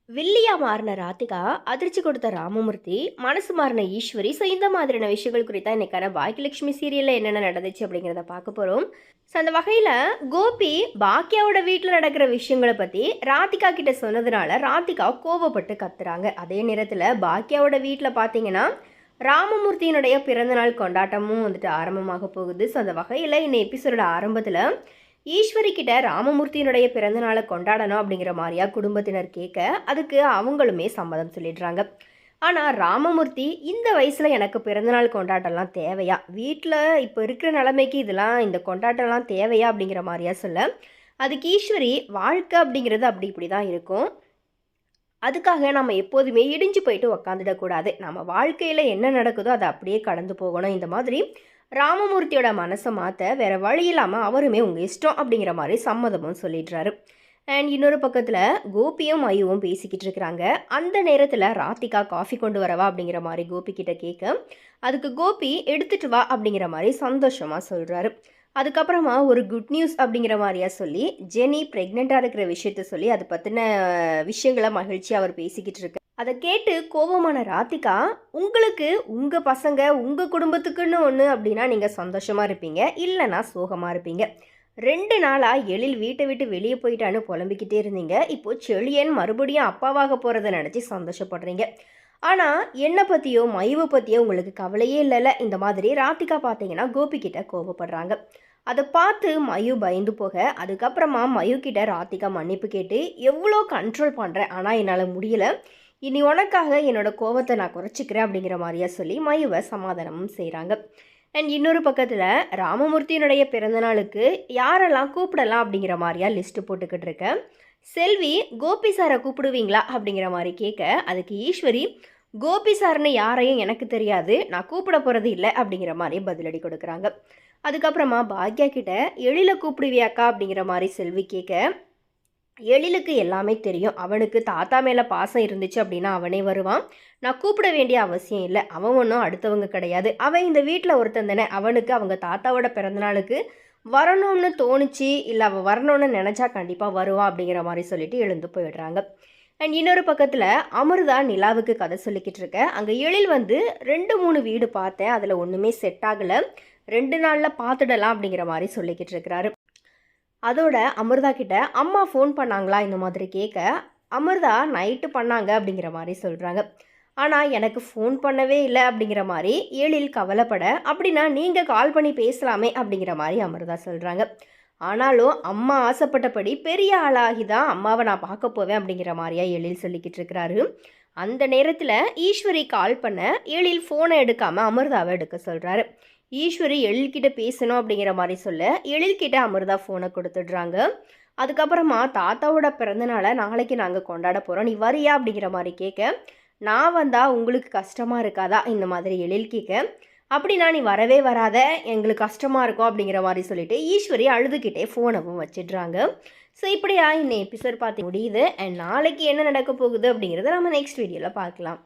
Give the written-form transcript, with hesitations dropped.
வில்லியா மாறின ராதிகா, அதிர்ச்சி கொடுத்த ராமமூர்த்தி, மனசு மாறின ஈஸ்வரி. ஸோ இந்த மாதிரியான விஷயங்கள் குறித்தா இன்னைக்கான பாக்கியலட்சுமி சீரியலில் என்னென்ன நடந்துச்சு அப்படிங்கிறத பார்க்க போகிறோம். ஸோ அந்த வகையில் கோபி பாக்கியாவோட வீட்டில் நடக்கிற விஷயங்களை பற்றி ராதிகா கிட்ட சொன்னதுனால ராதிகா கோவப்பட்டு கத்துறாங்க. அதே நேரத்தில் பாக்கியாவோட வீட்டில் பார்த்தீங்கன்னா ராமமூர்த்தியினுடைய பிறந்தநாள் கொண்டாட்டமும் வந்துட்டு ஆரம்பமாக போகுது. ஸோ அந்த வகையில் இந்த எபிசோட ஆரம்பத்தில் ஈஸ்வரி கிட்ட ராமமூர்த்தியினுடைய பிறந்தநாளை கொண்டாடணும் அப்படிங்கிற மாதிரியா குடும்பத்தினர் கேட்க அதுக்கு அவங்களுமே சம்மதம் சொல்லிடுறாங்க. ஆனால் ராமமூர்த்தி இந்த வயசில் எனக்கு பிறந்தநாள் கொண்டாட்டம்லாம் தேவையா, வீட்டில் இப்போ இருக்கிற நிலைமைக்கு இதெல்லாம் இந்த கொண்டாட்டம்லாம் தேவையா அப்படிங்கிற மாதிரியா சொல்ல, அதுக்கு ஈஸ்வரி வாழ்க்கை அப்படிங்கிறது அப்படி இப்படி தான் இருக்கும், அதுக்காக நம்ம எப்போதுமே இடிஞ்சு போயிட்டு உக்காந்துடக்கூடாது, நம்ம வாழ்க்கையில் என்ன நடக்குதோ அதை அப்படியே கடந்து போகணும். இந்த மாதிரி ராமமூர்த்தியோட மனசை மாற்ற வேறு வழி இல்லாமல் அவருமே உங்கள் இஷ்டம் அப்படிங்கிற மாதிரி சம்மதமும் சொல்லிடுறாரு. அண்ட் இன்னொரு பக்கத்தில் கோபியும் மயுவும் பேசிக்கிட்டு இருக்கிறாங்க. அந்த நேரத்தில் ராதிகா காஃபி கொண்டு வரவா அப்படிங்கிற மாதிரி கோபி கிட்ட கேட்க அதுக்கு கோபி எடுத்துட்டு வா அப்படிங்கிற மாதிரி சந்தோஷமாக சொல்கிறாரு. அதுக்கப்புறமா ஒரு குட் நியூஸ் அப்படிங்கிற மாதிரியா சொல்லி ஜெனி ப்ரெக்னெண்ட்டாக இருக்கிற விஷயத்த சொல்லி அதை பற்றின விஷயங்களை மகிழ்ச்சியாக அவர் பேசிக்கிட்டு இருக்கு. அதை கேட்டு கோபமான ராதிகா, உங்களுக்கு உங்கள் பசங்க உங்கள் குடும்பத்துக்குன்னு ஒன்று அப்படின்னா நீங்கள் சந்தோஷமாக இருப்பீங்க, இல்லைனா சோகமாக இருப்பீங்க. 2 நாளாக எழில் வீட்டை விட்டு வெளியே போயிட்டான்னு புலம்பிக்கிட்டே இருந்தீங்க, இப்போது செழியன் மறுபடியும் அப்பாவாக போகிறத நினச்சி சந்தோஷப்படுறீங்க. ஆனால் என்னை பற்றியோ மயுவை பற்றியோ உங்களுக்கு கவலையே இல்லைல்ல. இந்த மாதிரி ராதிகா பார்த்தீங்கன்னா கோபிக்கிட்ட கோபப்படுறாங்க. அதை பார்த்து மயு பயந்து போக அதுக்கப்புறமா மயு கிட்ட ராதிகா மன்னிப்பு கேட்டு எவ்வளோ கண்ட்ரோல் பண்ணுறேன், ஆனால் என்னால் முடியலை, இனி உனக்காக என்னோட கோவத்தை நான் குறைச்சிக்கிறேன் அப்படிங்கிற மாதிரியா சொல்லி மயுவை சமாதானமும் செய்கிறாங்க. அண்ட் இன்னொரு பக்கத்தில் ராமமூர்த்தியினுடைய பிறந்தநாளுக்கு யாரெல்லாம் கூப்பிடலாம் அப்படிங்கிற மாதிரியா லிஸ்ட்டு போட்டுக்கிட்டு இருக்க செல்வி, கோபி சாரை கூப்பிடுவீங்களா அப்படிங்கிற மாதிரி கேட்க அதுக்கு ஈஸ்வரி, கோபி சார்னு யாரையும் எனக்கு தெரியாது, நான் கூப்பிட போகிறது இல்லை அப்படிங்கிற மாதிரி பதிலடி கொடுக்குறாங்க. அதுக்கப்புறமா பாக்யா கிட்ட எழில கூப்பிடுவியாக்கா அப்படிங்கிற மாதிரி செல்வி கேட்க எழிலுக்கு எல்லாமே தெரியும், அவனுக்கு தாத்தா மேலே பாசம் இருந்துச்சு அப்படின்னா அவனே வருவான், நான் கூப்பிட வேண்டிய அவசியம் இல்லை, அவன் ஒன்றும் அடுத்தவங்க கிடையாது, அவன் இந்த வீட்டில் ஒருத்தன் தானே, அவனுக்கு அவங்க தாத்தாவோட பிறந்தநாளுக்கு வரணும்னு தோணுச்சு, இல்லை அவன் வரணும்னு நினச்சா கண்டிப்பாக வருவான் அப்படிங்கிற மாதிரி சொல்லிட்டு எழுந்து போயிடுறாங்க. அண்ட் இன்னொரு பக்கத்தில் அமிர்தா நிலாவுக்கு கதை சொல்லிக்கிட்டு இருக்க, அங்கே எழில் வந்து 2-3 வீடு பார்த்தேன், அதில் ஒன்றுமே செட் ஆகலை, 2 நாளில் பார்த்துடலாம் அப்படிங்கிற மாதிரி சொல்லிக்கிட்டு இருக்கிறாரு. அதோட அமிர்தா கிட்ட அம்மா ஃபோன் பண்ணாங்களா இந்த மாதிரி கேட்க அமிர்தா நைட்டு பண்ணாங்க அப்படிங்கிற மாதிரி சொல்கிறாங்க. ஆனால் எனக்கு ஃபோன் பண்ணவே இல்லை அப்படிங்கிற மாதிரி எழில் கவலைப்பட, அப்படின்னா நீங்கள் கால் பண்ணி பேசலாமே அப்படிங்கிற மாதிரி அமிர்தா சொல்கிறாங்க. ஆனாலும் அம்மா ஆசைப்பட்டபடி பெரிய ஆளாகி தான் அம்மாவை நான் பார்க்க போவேன் அப்படிங்கிற மாதிரியா எழில் சொல்லிக்கிட்டு இருக்கிறாரு. அந்த நேரத்தில் ஈஸ்வரி கால் பண்ண எழில் ஃபோனை எடுக்காமல் அமிர்தாவை எடுக்க சொல்கிறாரு. ஈஸ்வரி எழில்கிட்ட பேசணும் அப்படிங்கிற மாதிரி சொல்ல எழில்கிட்ட அமிர்தா ஃபோனை கொடுத்துடுறாங்க. அதுக்கப்புறமா தாத்தாவோட பிறந்தநாளை நாளைக்கு நாங்கள் கொண்டாட போகிறோம், நீ வரியா அப்படிங்கிற மாதிரி கேட்க, நான் வந்தால் உங்களுக்கு கஷ்டமாக இருக்காதா இந்த மாதிரி எழில் கேட்க, அப்படின்னா நீ வரவே வராத, எங்களுக்கு கஷ்டமாக இருக்கும் அப்படிங்கிற மாதிரி சொல்லிட்டு ஈஸ்வரி அழுதுகிட்டே ஃபோனவும் வச்சிடுறாங்க. ஸோ இப்படியா இந்த எபிசோட் பார்த்து முடியுது. அண்ட் நாளைக்கு என்ன நடக்க போகுது அப்படிங்கிறத நம்ம நெக்ஸ்ட் வீடியோவில் பார்க்கலாம்.